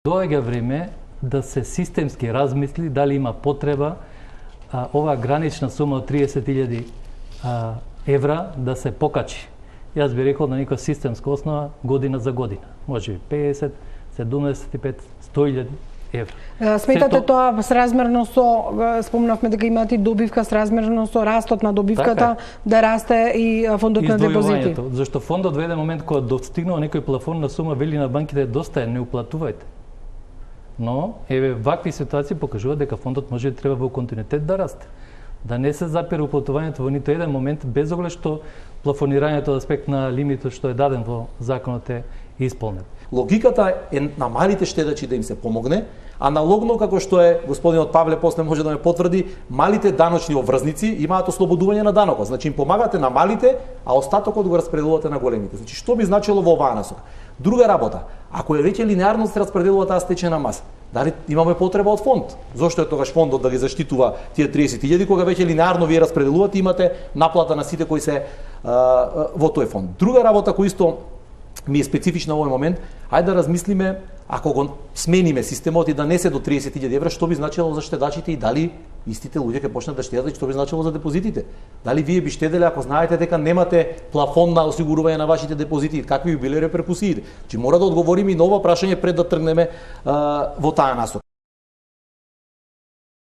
Доаѓа време да се системски размисли дали има потреба оваа гранична сума од 30.000 евра да се покачи. Јас би рекол на некоја системска основа година за година. Може би 50, 75, 100.000 евра. Сметате тоа сразмерно со, спомнавме дека имате и добивка сразмерно со растот на добивката, да расте и фондот на депозити? Зашто фондот во еден момент кога достигнува некој плафон на сума, вели на банките доста е, не уплатувајте. Но, вакви ситуации покажуваат дека фондот може да треба во континуитет да расте. Да не се запира уплатувањето во нито еден момент, без оглед што плафонирањето од аспект на лимитот што е даден во законот е исполнет. Логиката е на малите штедачи да им се помогне, аналогно како што е господинот Павле после може да ме потврди, малите даночни обврзници имаат ослободување на данокот. Значи им помагате на малите, а остатокот го распределувате на големите. Значи што би значило во оваа насока? Друга работа, ако е веќе линеарно се распределува таа стечена маса, дали имаме потреба од фонд? Зошто е тогаш фондот да ги заштитува тие 30.000 кога веќе линеарно вие распределувате, имате наплата на сите кои се во тој фонд. Друга работа која исто ми е специфична во овој момент, ајде да размислиме, ако го смениме системот и да не се до 30.000 евра, што би значило за штедачите и дали истите луѓе ќе почнат да штедат и што би значило за депозитите? Дали вие би штеделе ако знаете дека немате плафон на осигурување на вашите депозити, какви би биле реперкусиите? Че мора да одговориме и на ова прашање пред да тргнеме во таа насока.